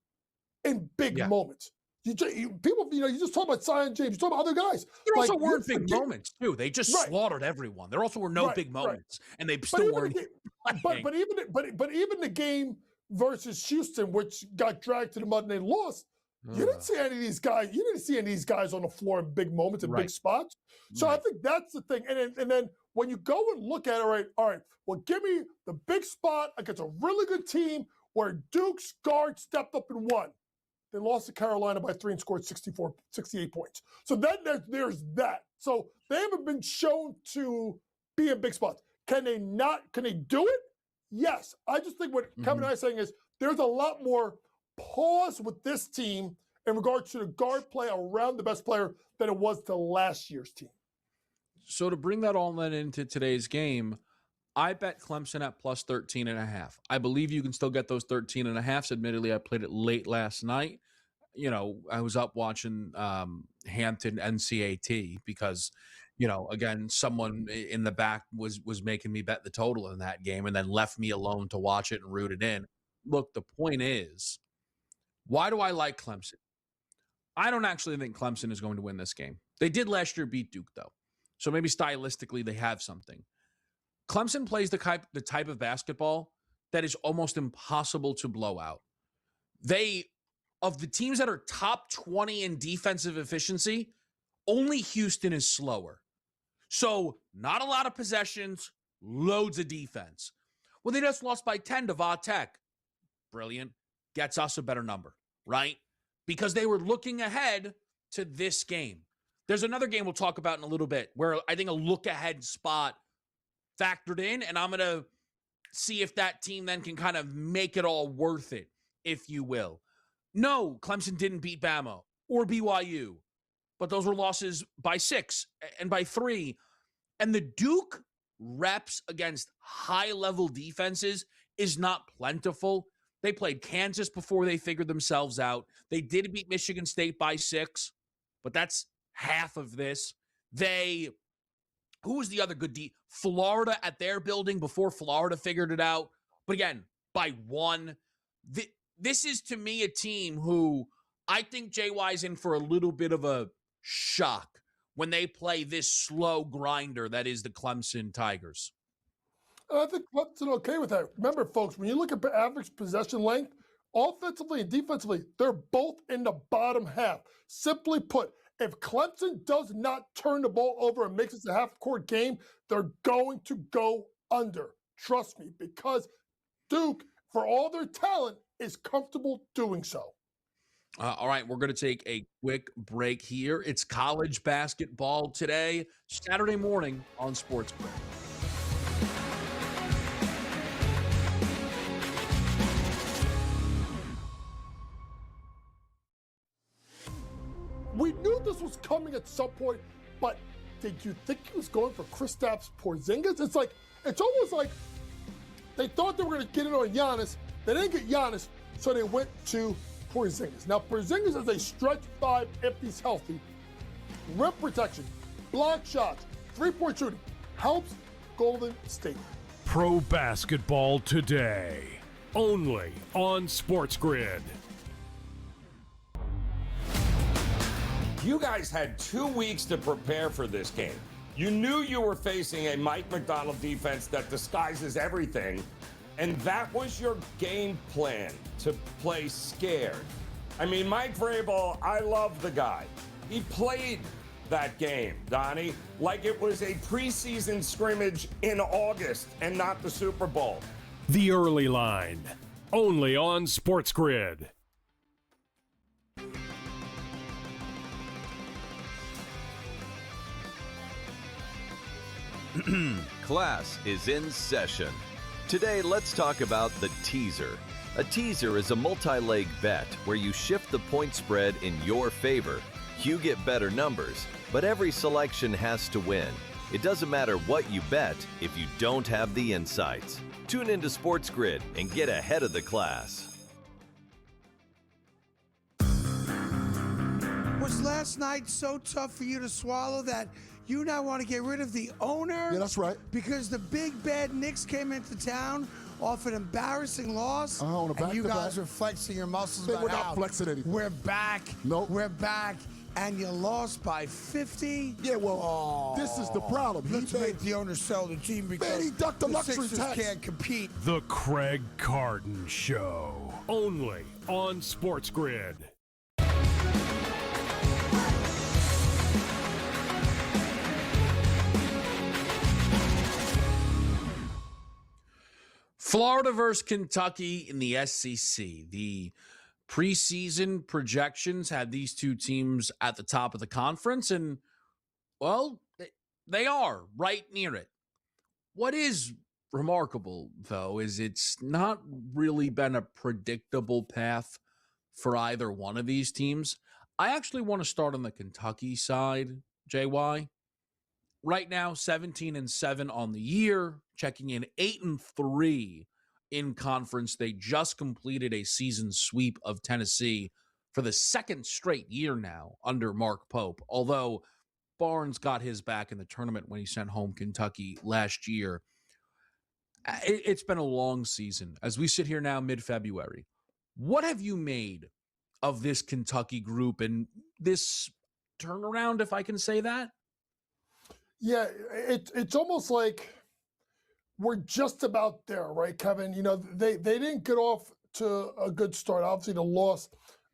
in big moments. You just talk about Zion James, you talk about other guys. There also weren't big moments, too. They just slaughtered everyone. There also were no big moments, and they still weren't. But even the game versus Houston, which got dragged to the mud and they lost, you didn't see any of these guys. You didn't see any of these guys on the floor in big moments and big spots. So I think that's the thing. And then when you go and look at it, all right, well, give me the big spot against a really good team where Duke's guard stepped up and won. They lost to Carolina by 3 and scored 68 points. So then there's that. So they haven't been shown to be in big spots. Can they do it? Yes. I just think what Kevin and I are saying is there's a lot more pause with this team in regards to the guard play around the best player than it was to last year's team. So to bring that all then into today's game, I bet Clemson at plus 13.5. I believe you can still get those 13.5s. Admittedly, I played it late last night. I was up watching Hampton NCAAM because, again, someone in the back was making me bet the total in that game and then left me alone to watch it and root it in. Look, the point is, why do I like Clemson? I don't actually think Clemson is going to win this game. They did last year beat Duke, though. So maybe stylistically they have something. Clemson plays the type of basketball that is almost impossible to blow out. Of the teams that are top 20 in defensive efficiency, only Houston is slower. So not a lot of possessions, loads of defense. Well, they just lost by 10 to Va Tech. Brilliant. Gets us a better number, right? Because they were looking ahead to this game. There's another game we'll talk about in a little bit where I think a look-ahead spot factored in, and I'm going to see if that team then can kind of make it all worth it, if you will. No, Clemson didn't beat Bama or BYU, but those were losses by 6 and by 3. And the Duke reps against high-level defenses is not plentiful. They played Kansas before they figured themselves out. They did beat Michigan State by 6, but that's half of this. Who was the other good Florida at their building before Florida figured it out. But again, by 1. This is, to me, a team who I think JY's in for a little bit of a shock when they play this slow grinder that is the Clemson Tigers. I think Clemson okay with that. Remember, folks, when you look at average possession length, offensively and defensively, they're both in the bottom half. Simply put, if Clemson does not turn the ball over and makes this a half-court game, they're going to go under. Trust me, because Duke, for all their talent, is comfortable doing so. All right, we're going to take a quick break here. It's college basketball today, Saturday morning on SportsGrid. We knew this was coming at some point, but did you think he was going for Kristaps Porzingis? It's like It's almost like they thought they were going to get it on Giannis. They didn't get Giannis, so they went to Porzingis. Now, Porzingis is a stretch five if he's healthy. Rim protection, block shots, three-point shooting helps Golden State. Pro basketball today, only on SportsGrid. You guys had 2 weeks to prepare for this game. You knew you were facing a Mike McDonald defense that disguises everything, and that was your game plan, to play scared. I mean, Mike Vrabel, I love the guy. He played that game, Donnie, like it was a preseason scrimmage in August and not the Super Bowl. The early line, only on SportsGrid. Class is in session. Today, let's talk about the teaser. A teaser is a multi-leg bet where you shift the point spread in your favor. You get better numbers, but every selection has to win. It doesn't matter what you bet if you don't have the insights. Tune into SportsGrid and get ahead of the class. Was last night so tough for you to swallow that you now want to get rid of the owner? Yeah, that's right. Because the big bad Knicks came into town off an embarrassing loss. On a and you back-to-back. guys are flexing your muscles. They about were not how flexing anything. We're back. Nope. We're back. And you lost by 50. Yeah, well, this is the problem. Let's make the owner sell the team because he ducked the luxury Sixers tax. can't compete. The Craig Carton Show, only on SportsGrid. Florida versus Kentucky in the SEC. The preseason projections had these two teams at the top of the conference, and, well, they are right near it. What is remarkable, though, is it's not really been a predictable path for either one of these teams. I actually want to start on the Kentucky side, JY. Right now, 17-7 on the year, checking in 8-3 in conference. They just completed a season sweep of Tennessee for the second straight year now under Mark Pope, although Barnes got his back in the tournament when he sent home Kentucky last year. It's been a long season. As we sit here now, mid-February, what have you made of this Kentucky group and this turnaround, if I can say that? Yeah, it's almost like we're just about there, right, Kevin? You know, they didn't get off to a good start. Obviously, the loss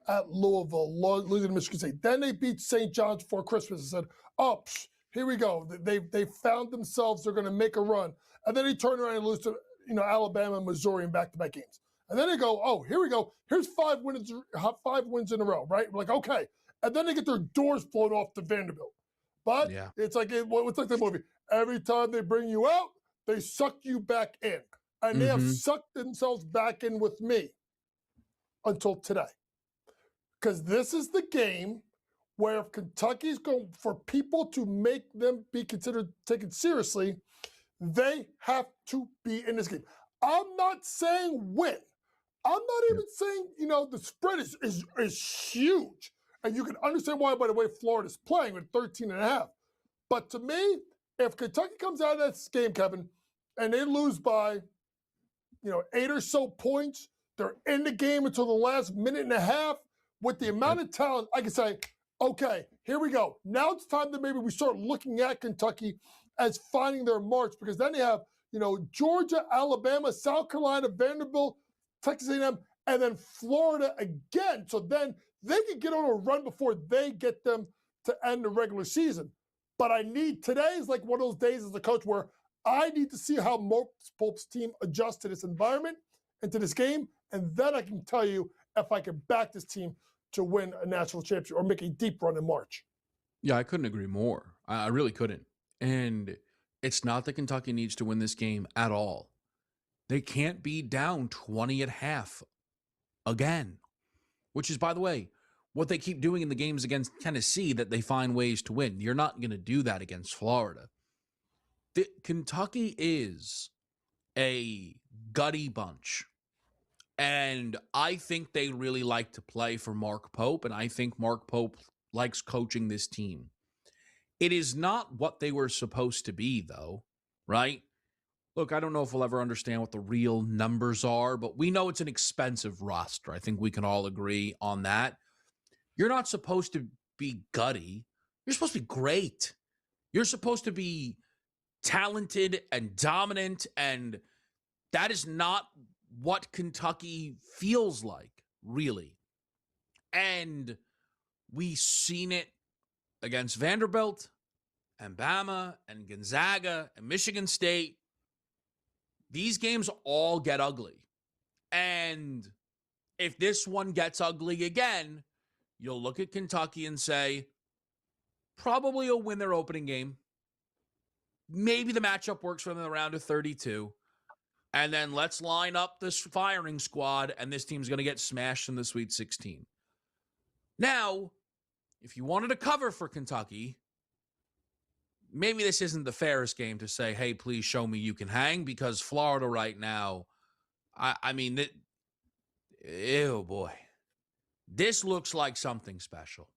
at Louisville, losing to Michigan State. Then they beat St. John's before Christmas and said, oh, here we go. They found themselves. They're going to make a run. And then they turn around and lose to, Alabama and Missouri in back-to-back games. And then they go, oh, here we go. Here's 5 wins in a row, right? We're like, okay. And then they get their doors blown off to Vanderbilt. But It's like it's like the movie. Every time they bring you out, they suck you back in. And they have sucked themselves back in with me until today. Because this is the game where if Kentucky's going for people to make them be considered taken seriously, they have to be in this game. I'm not saying win. I'm not even saying, the spread is huge. And you can understand why, by the way, Florida's playing with 13.5. But to me, if Kentucky comes out of that game, Kevin, and they lose by, 8 or so points, they're in the game until the last minute and a half. With the amount of talent, I can say, okay, here we go. Now it's time that maybe we start looking at Kentucky as finding their march, because then they have, Georgia, Alabama, South Carolina, Vanderbilt, Texas A&M, and then Florida again. So then they can get on a run before they get them to end the regular season. But today is like one of those days as a coach where I need to see how Pope's team adjusts to this environment and to this game. And then I can tell you if I can back this team to win a national championship or make a deep run in March. Yeah, I couldn't agree more. I really couldn't. And it's not that Kentucky needs to win this game at all. They can't be down 20 at half again, which is, by the way, what they keep doing in the games against Tennessee, that they find ways to win. You're not going to do that against Florida. Kentucky is a gutty bunch. And I think they really like to play for Mark Pope, and I think Mark Pope likes coaching this team. It is not what they were supposed to be, though, right? Look, I don't know if we'll ever understand what the real numbers are, but we know it's an expensive roster. I think we can all agree on that. You're not supposed to be gutty. You're supposed to be great. You're supposed to be talented and dominant, and that is not what Kentucky feels like, really. And we've seen it against Vanderbilt and Bama and Gonzaga and Michigan State. These games all get ugly. And if this one gets ugly again, you'll look at Kentucky and say, probably will win their opening game. Maybe the matchup works for them in the round of 32. And then let's line up this firing squad, and this team's going to get smashed in the Sweet 16. Now, if you wanted to cover for Kentucky, maybe this isn't the fairest game to say, hey, please show me you can hang, because Florida right now, ew, boy. This looks like something special.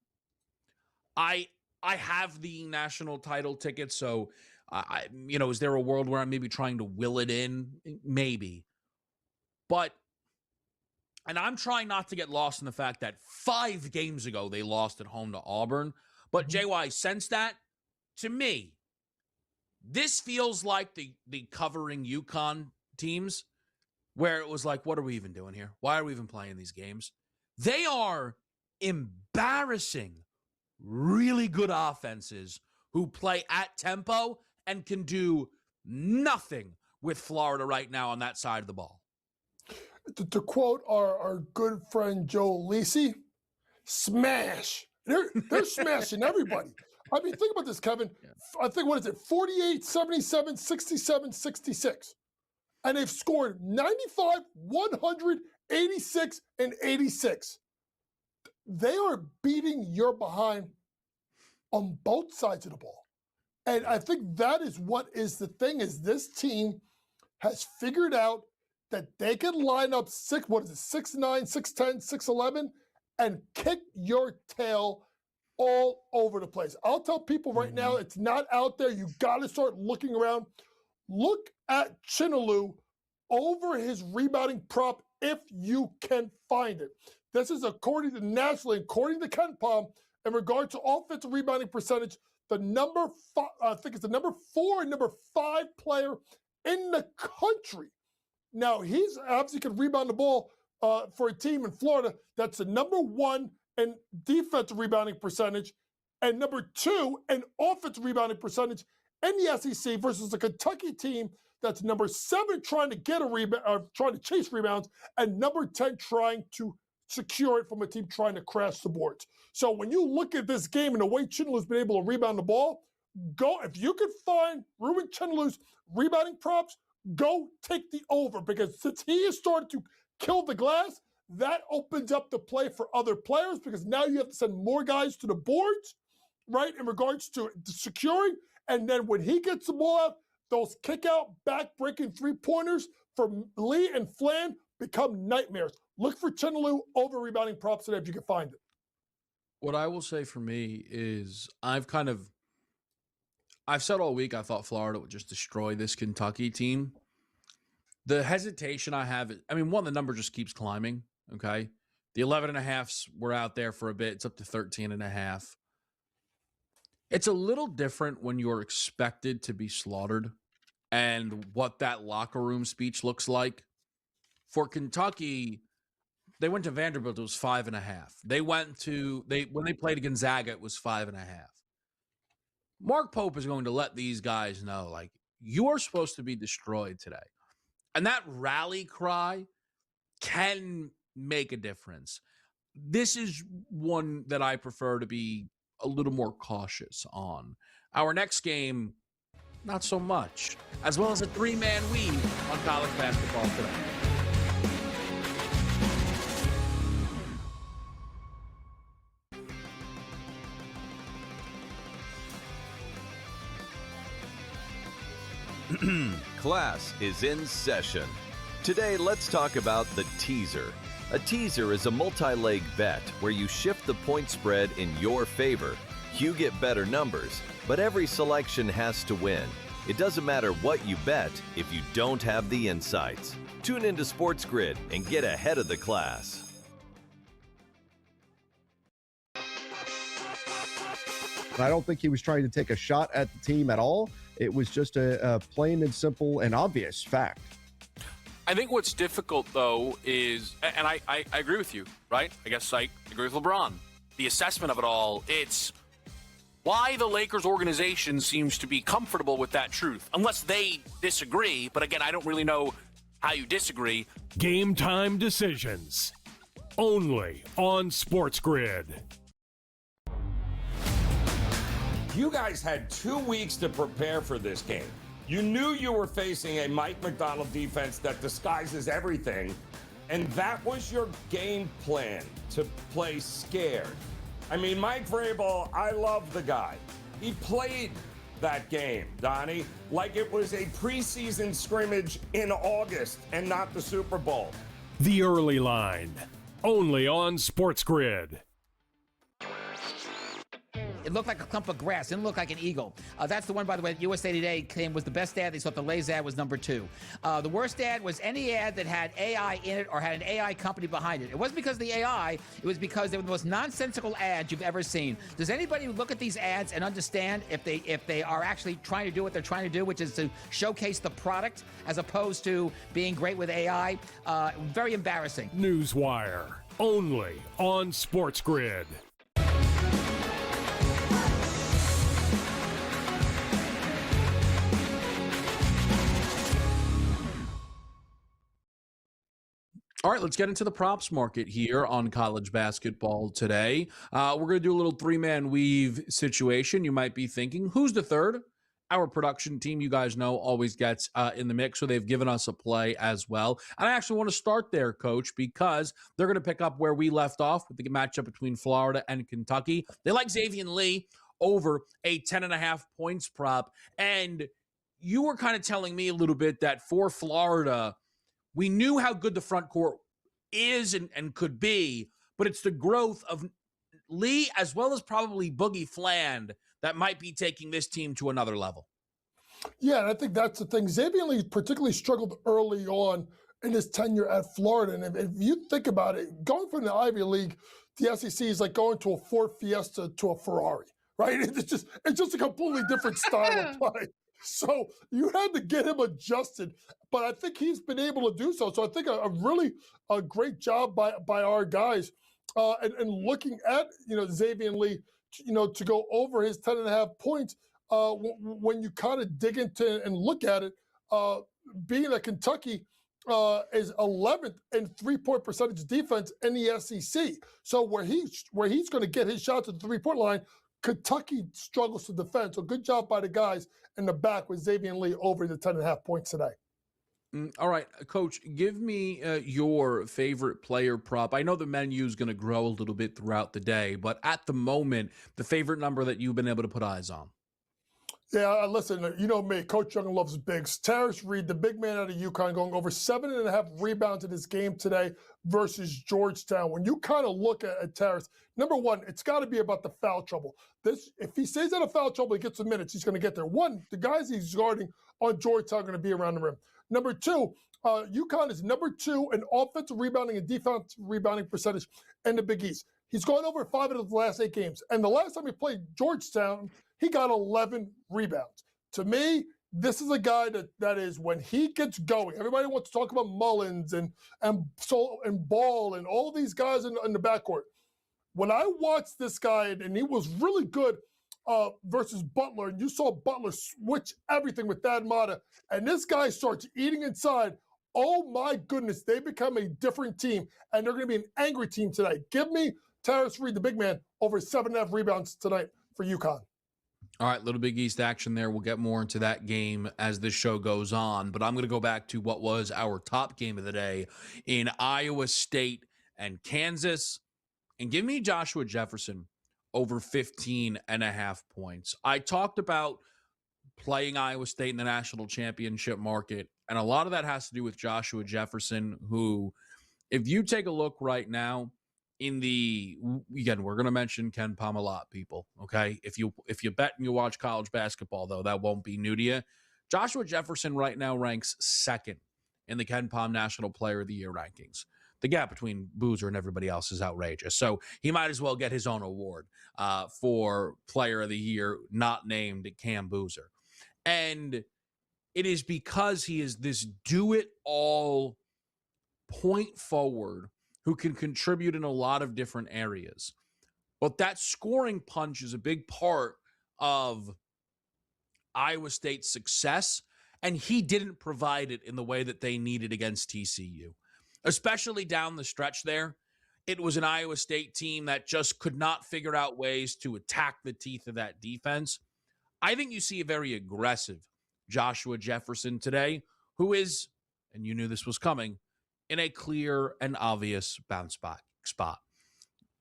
I have the national title ticket, so is there a world where I'm maybe trying to will it in? Maybe. And I'm trying not to get lost in the fact that 5 games ago they lost at home to Auburn. But JY, since that, to me, this feels like the covering UConn teams where it was like, what are we even doing here? Why are we even playing these games? They are embarrassing really good offenses who play at tempo and can do nothing with Florida right now on that side of the ball. To quote our good friend Joe Lisi, smash. They're smashing everybody. I mean, think about this, Kevin. Yeah. I think, 48, 77, 67, 66. And they've scored 95, 100, 86, and 86. They are beating your behind on both sides of the ball. And I think that is what is the thing, is this team has figured out that they can line up 6'9", 6'10", 6'11", and kick your tail all over the place. I'll tell people right now, it's not out there. You got to start looking around. Look at Chinaloo over his rebounding prop if you can find it. This is according to nationally, according to Ken Palm, in regard to offensive rebounding percentage, the number 5, I think it's the number 4 and number 5 player in the country. Now, he's obviously can rebound the ball for a team in Florida that's the number 1 in defensive rebounding percentage and number 2 in offensive rebounding percentage in the SEC versus the Kentucky team that's number 7 trying to get a rebound, trying to chase rebounds, and number 10 trying to secure it from a team trying to crash the boards. So when you look at this game and the way Chinaloo's been able to rebound the ball, if you could find Ruben Chinaloo's rebounding props, go take the over, because since he has started to kill the glass, that opens up the play for other players, because now you have to send more guys to the boards, right, in regards to securing. And then when he gets the ball out, those kick-out, back-breaking three-pointers from Lee and Flan become nightmares. Look for Chinaloo over rebounding props today if you can find it. What I will say for me is I've said all week I thought Florida would just destroy this Kentucky team. The hesitation I have, the number just keeps climbing, okay? The 11.5s were out there for a bit. It's up to 13.5. It's a little different when you're expected to be slaughtered and what that locker room speech looks like. For Kentucky, they went to Vanderbilt, it was 5.5. When they played Gonzaga, it was 5.5. Mark Pope is going to let these guys know, like, you are supposed to be destroyed today. And that rally cry can make a difference. This is one that I prefer to be a little more cautious on. Our next game, not so much, as well as a 3-man weave on college basketball today. Class is in session. Today, let's talk about the teaser. A teaser is a multi-leg bet where you shift the point spread in your favor. You get better numbers, but every selection has to win. It doesn't matter what you bet if you don't have the insights. Tune into SportsGrid and get ahead of the class. I don't think he was trying to take a shot at the team at all. It was just a plain and simple and obvious fact. I think what's difficult, though, is, and I agree with you, right? I guess I agree with LeBron. The assessment of it all, it's why the Lakers organization seems to be comfortable with that truth, unless they disagree. But again, I don't really know how you disagree. Game time decisions. Only on SportsGrid. You guys had 2 weeks to prepare for this game. You knew you were facing a Mike McDonald defense that disguises everything, and that was your game plan, to play scared. I mean, Mike Vrabel, I love the guy. He played that game, Donnie, like it was a preseason scrimmage in August and not the Super Bowl. The early line. Only on SportsGrid. It looked like a clump of grass. It didn't look like an eagle. That's the one, by the way, that USA Today claimed was the best ad. They thought the Lay's ad was number 2. The worst ad was any ad that had AI in it or had an AI company behind it. It wasn't because of the AI. It was because they were the most nonsensical ads you've ever seen. Does anybody look at these ads and understand if they are actually trying to do what they're trying to do, which is to showcase the product as opposed to being great with AI? Very embarrassing. Newswire. Only on SportsGrid. All right, let's get into the props market here on college basketball today. We're going to do a little three-man weave situation. You might be thinking, who's the third? Our production team, you guys know, always gets in the mix, so they've given us a play as well. And I actually want to start there, Coach, because they're going to pick up where we left off with the matchup between Florida and Kentucky. They like Xavier Lee over a 10.5 points prop. And you were kind of telling me a little bit that for Florida, we knew how good the front court is and could be, but it's the growth of Lee as well as probably Boogie Fland that might be taking this team to another level. Yeah, and I think that's the thing. Xavier Lee particularly struggled early on in his tenure at Florida. And if you think about it, going from the Ivy League, the SEC is like going to a Ford Fiesta to a Ferrari, right? It's just a completely different style of play. So you had to get him adjusted, but I think he's been able to do so. So I think a really great job by our guys and looking at Xavier Lee, to go over his 10.5 points. When you kind of dig into and look at it, being that Kentucky is 11th in 3-point percentage defense in the SEC. So where he's going to get his shots at the 3-point line, Kentucky struggles to defend. So good job by the guys in the back with Xavier Lee over the 10.5 points today. All right, Coach, give me your favorite player prop. I know the menu is going to grow a little bit throughout the day, but at the moment, the favorite number that you've been able to put eyes on. Yeah, listen, you know me, Coach Young loves bigs. Tarris Reed, the big man out of UConn, going over 7.5 rebounds in his game today versus Georgetown. When you kind of look at Tarris, number one, it's got to be about the foul trouble. If he stays out of foul trouble, he gets the minutes, he's going to get there. One, the guys he's guarding on Georgetown are going to be around the rim. Number two, UConn is number 2 in offensive rebounding and defensive rebounding percentage in the Big East. He's gone over 5 of the last 8 games. And the last time he played Georgetown, he got 11 rebounds. To me, this is a guy that is, when he gets going, everybody wants to talk about Mullins and Ball and all these guys in the backcourt. When I watched this guy, and he was really good versus Butler, and you saw Butler switch everything with Thad Matta, and this guy starts eating inside, oh my goodness, they become a different team, and they're going to be an angry team today. Give me Tarris Reed, the big man, over 7.5 rebounds tonight for UConn. All right, little Big East action there. We'll get more into that game as this show goes on, but I'm going to go back to what was our top game of the day in Iowa State and Kansas, and give me Joshua Jefferson over 15.5 points. I talked about playing Iowa State in the national championship market. And a lot of that has to do with Joshua Jefferson, who, if you take a look right now again, we're going to mention Ken Pom a lot, people. Okay. If you bet and you watch college basketball, though, that won't be new to you. Joshua Jefferson right now ranks second in the Ken Pom National Player of the Year rankings. The gap between Boozer and everybody else is outrageous. So he might as well get his own award for Player of the Year, not named Cam Boozer. And it is because he is this do-it-all point forward who can contribute in a lot of different areas. But that scoring punch is a big part of Iowa State's success, and he didn't provide it in the way that they needed against TCU, especially down the stretch there. It was an Iowa State team that just could not figure out ways to attack the teeth of that defense. I think you see a very aggressive Joshua Jefferson today, who is, and you knew this was coming, in a clear and obvious bounce back spot.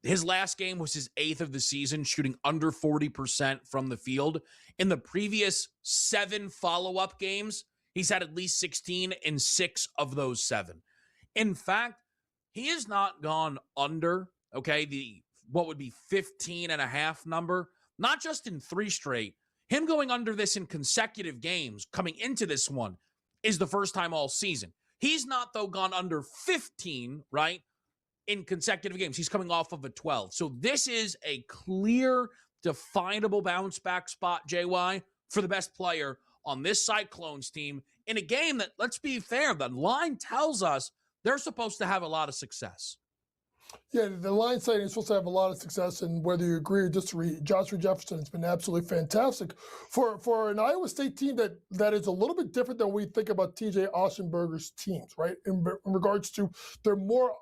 His last game was his 8th of the season, shooting under 40% from the field. In the previous 7 follow-up games, he's had at least 16 in 6 of those 7. In fact, he has not gone under, the what would be 15.5 number, not just in 3 straight. Him going under this in consecutive games coming into this one is the first time all season. He's not, though, gone under 15, right, in consecutive games. He's coming off of a 12. So this is a clear, definable bounce back spot, JY, for the best player on this Cyclones team in a game that, let's be fair, the line tells us they're supposed to have a lot of success. Yeah, the line saying is supposed to have a lot of success, and whether you agree or disagree, Joshua Jefferson has been absolutely fantastic for an Iowa State team that is a little bit different than we think about TJ Oshenberger's teams, right? In regards to they're more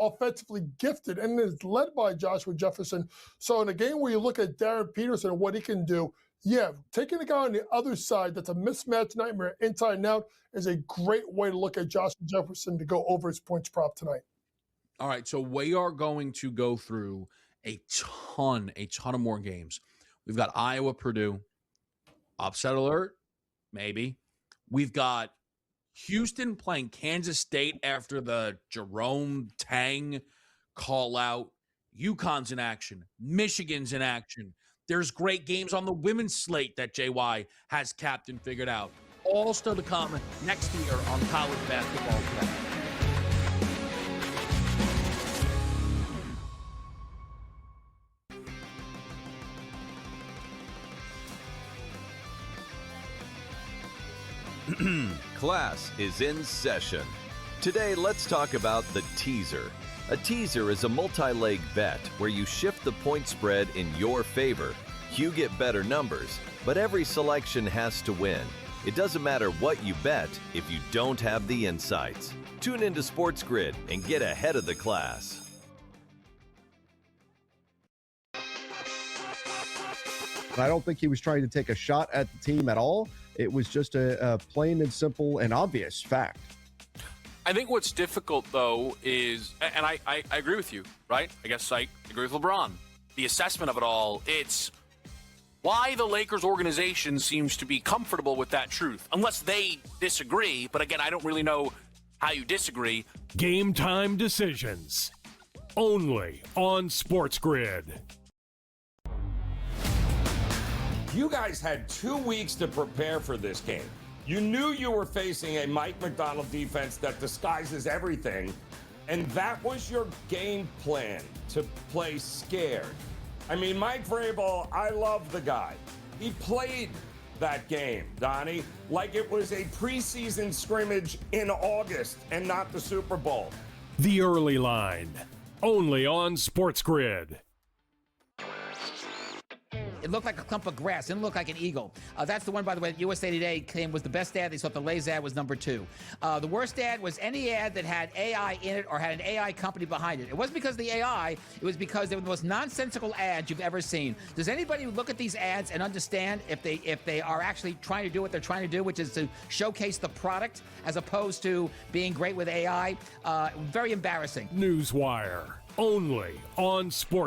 offensively gifted, and it's led by Joshua Jefferson. So in a game where you look at Darren Peterson and what he can do, yeah, taking a guy on the other side that's a mismatch nightmare inside and out is a great way to look at Joshua Jefferson to go over his points prop tonight. All right, so we are going to go through a ton of more games. We've got Iowa, Purdue, upset alert, maybe. We've got Houston playing Kansas State after the Jerome Tang call out. UConn's in action. Michigan's in action. There's great games on the women's slate that JY has captain figured out. All still to come next year on College Basketball Today. Class is in session. Today, let's talk about the teaser. A teaser is a multi-leg bet where you shift the point spread in your favor. You get better numbers, but every selection has to win. It doesn't matter what you bet if you don't have the insights. Tune into SportsGrid and get ahead of the class. I don't think he was trying to take a shot at the team at all. It was just a plain and simple and obvious fact. I think what's difficult, though, is, and I agree with you, right? I guess I agree with LeBron. The assessment of it all, it's why the Lakers organization seems to be comfortable with that truth, unless they disagree. But again, I don't really know how you disagree. Game time decisions. Only on SportsGrid. You guys had 2 weeks to prepare for this game. You knew you were facing a Mike McDonald defense that disguises everything, and that was your game plan, to play scared. I mean, Mike Vrabel, I love the guy. He played that game, Donnie, like it was a preseason scrimmage in August and not the Super Bowl. The early line. Only on SportsGrid. It looked like a clump of grass. It didn't look like an eagle. That's the one, by the way, that USA Today claimed was the best ad. They thought the Lay's ad was number 2. The worst ad was any ad that had AI in it or had an AI company behind it. It wasn't because of the AI. It was because they were the most nonsensical ads you've ever seen. Does anybody look at these ads and understand if they are actually trying to do what they're trying to do, which is to showcase the product as opposed to being great with AI? Very embarrassing. Newswire. Only on Sports.